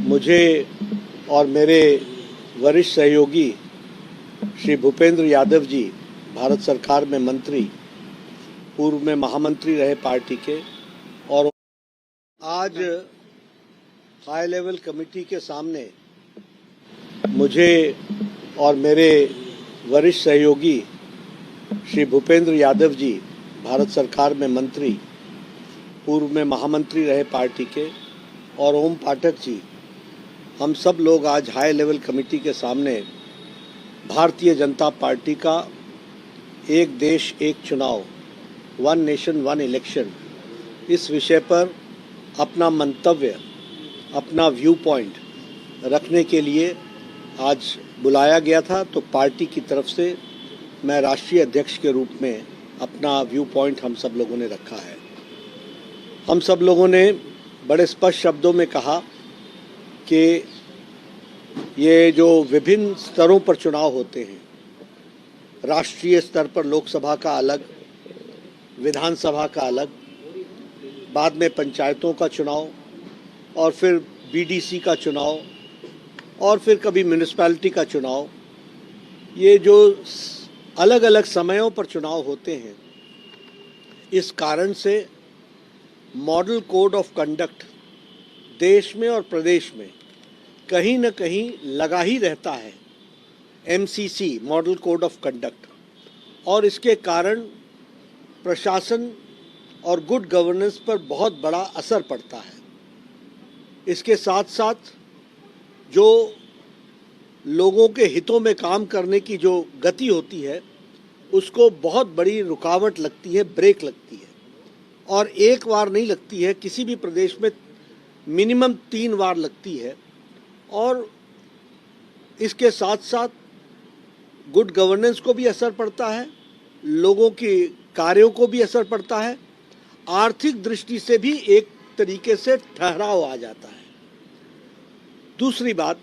मुझे और मेरे वरिष्ठ सहयोगी श्री भूपेंद्र यादव जी, भारत सरकार में मंत्री, पूर्व में महामंत्री रहे पार्टी के, और आज हाई लेवल कमेटी के सामने मुझे और मेरे वरिष्ठ सहयोगी श्री भूपेंद्र यादव जी, भारत सरकार में मंत्री, पूर्व में महामंत्री रहे पार्टी के, और ओम पाठक जी, हम सब लोग आज हाई लेवल कमेटी के सामने भारतीय जनता पार्टी का एक देश एक चुनाव, वन नेशन वन इलेक्शन, इस विषय पर अपना मंतव्य, अपना व्यू पॉइंट रखने के लिए आज बुलाया गया था। तो पार्टी की तरफ से मैं राष्ट्रीय अध्यक्ष के रूप में अपना व्यू पॉइंट हम सब लोगों ने रखा है। हम सब लोगों ने बड़े स्पष्ट शब्दों में कहा कि ये जो विभिन्न स्तरों पर चुनाव होते हैं, राष्ट्रीय स्तर पर लोकसभा का अलग, विधानसभा का अलग, बाद में पंचायतों का चुनाव, और फिर बीडीसी का चुनाव, और फिर कभी म्यूनिसिपैलिटी का चुनाव, ये जो अलग अलग समयों पर चुनाव होते हैं, इस कारण से मॉडल कोड ऑफ कंडक्ट देश में और प्रदेश में कहीं न कहीं लगा ही रहता है, MCC, model code of conduct, और इसके कारण प्रशासन और गुड गवर्नेंस पर बहुत बड़ा असर पड़ता है। इसके साथ साथ जो लोगों के हितों में काम करने की जो गति होती है, उसको बहुत बड़ी रुकावट लगती है, ब्रेक लगती है, और एक बार नहीं लगती है, किसी भी प्रदेश में मिनिमम 3 बार लगती है। और इसके साथ साथ गुड गवर्नेंस को भी असर पड़ता है, लोगों के कार्यों को भी असर पड़ता है, आर्थिक दृष्टि से भी एक तरीके से ठहराव आ जाता है। दूसरी बात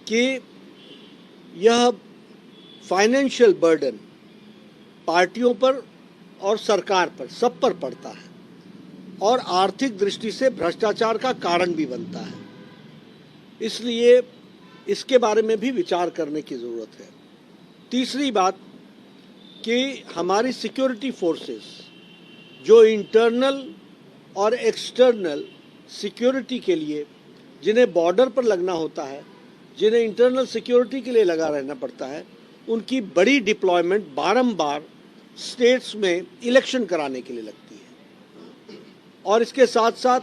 कि यह फाइनेंशियल बर्डन पार्टियों पर और सरकार पर, सब पर पड़ता है, और आर्थिक दृष्टि से भ्रष्टाचार का कारण भी बनता है। इसलिए इसके बारे में भी विचार करने की ज़रूरत है। तीसरी बात कि हमारी सिक्योरिटी फोर्सेस जो इंटरनल और एक्सटर्नल सिक्योरिटी के लिए, जिन्हें बॉर्डर पर लगना होता है, जिन्हें इंटरनल सिक्योरिटी के लिए लगा रहना पड़ता है, उनकी बड़ी डिप्लॉयमेंट बारंबार स्टेट्स में इलेक्शन कराने के लिए लगती है। और इसके साथ साथ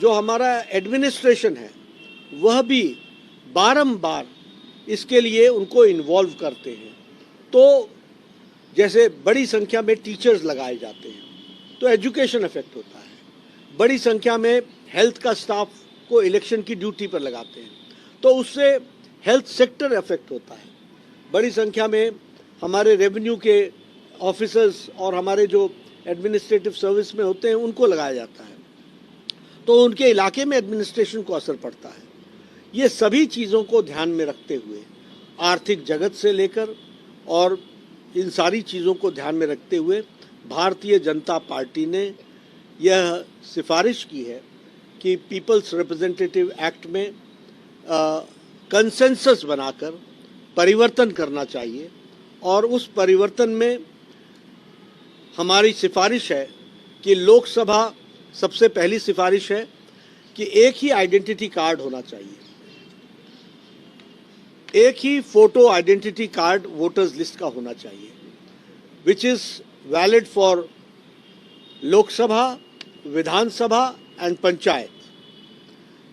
जो हमारा एडमिनिस्ट्रेशन है, वह भी बारंबार इसके लिए उनको इन्वॉल्व करते हैं। तो जैसे बड़ी संख्या में टीचर्स लगाए जाते हैं, तो एजुकेशन इफेक्ट होता है। बड़ी संख्या में हेल्थ का स्टाफ को इलेक्शन की ड्यूटी पर लगाते हैं, तो उससे हेल्थ सेक्टर इफेक्ट होता है। बड़ी संख्या में हमारे रेवेन्यू के ऑफिसर्स और हमारे जो एडमिनिस्ट्रेटिव सर्विस में होते हैं, उनको लगाया जाता है, तो उनके इलाके में एडमिनिस्ट्रेशन को असर पड़ता है। ये सभी चीज़ों को ध्यान में रखते हुए, आर्थिक जगत से लेकर और इन सारी चीज़ों को ध्यान में रखते हुए, भारतीय जनता पार्टी ने यह सिफारिश की है कि पीपल्स रिप्रेजेंटेटिव एक्ट में कंसेंसस बनाकर परिवर्तन करना चाहिए। और उस परिवर्तन में हमारी सिफारिश है कि लोकसभा, सबसे पहली सिफारिश है कि एक ही आइडेंटिटी कार्ड होना चाहिए, एक ही photo identity card voters list का होना चाहिए, which is valid for Lok Sabha, Vidhan Sabha and panchayat.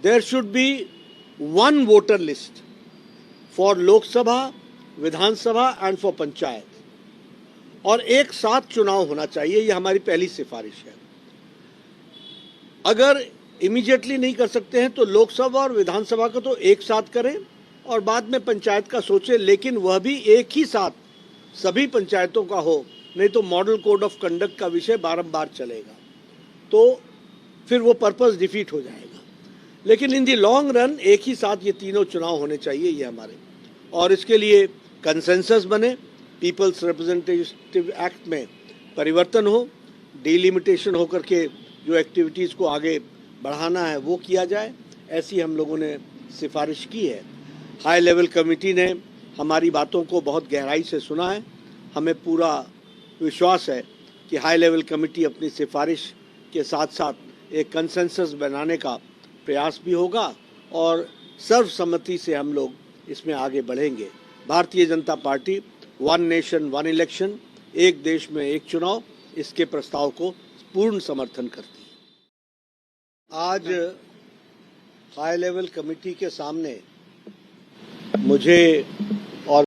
There should be one voter list for Lok Sabha, Vidhan Sabha and for panchayat, और एक साथ चुनाव होना चाहिए। ये हमारी पहली सिफारिश है। अगर इमीडिएटली नहीं कर सकते हैं तो लोकसभा और विधानसभा को तो एक साथ करें और बाद में पंचायत का सोचें, लेकिन वह भी एक ही साथ सभी पंचायतों का हो, नहीं तो मॉडल कोड ऑफ कंडक्ट का विषय बारंबार चलेगा, तो फिर वो पर्पस डिफीट हो जाएगा। लेकिन इन दी लॉन्ग रन एक ही साथ ये तीनों चुनाव होने चाहिए, ये हमारे, और इसके लिए कंसेंसस बने, पीपल्स रिप्रेजेंटेटिव एक्ट में परिवर्तन हो, डिलिमिटेशन होकर के जो एक्टिविटीज़ को आगे बढ़ाना है वो किया जाए, ऐसी हम लोगों ने सिफारिश की है। हाई लेवल कमेटी ने हमारी बातों को बहुत गहराई से सुना है। हमें पूरा विश्वास है कि हाई लेवल कमेटी अपनी सिफारिश के साथ साथ एक कंसेंसस बनाने का प्रयास भी होगा और सर्वसम्मति से हम लोग इसमें आगे बढ़ेंगे। Bharatiya Janata party one nation one election, एक देश में एक चुनाव, इसके प्रस्ताव को पूर्ण समर्थन करती है। आज हाई लेवल कमेटी के सामने मुझे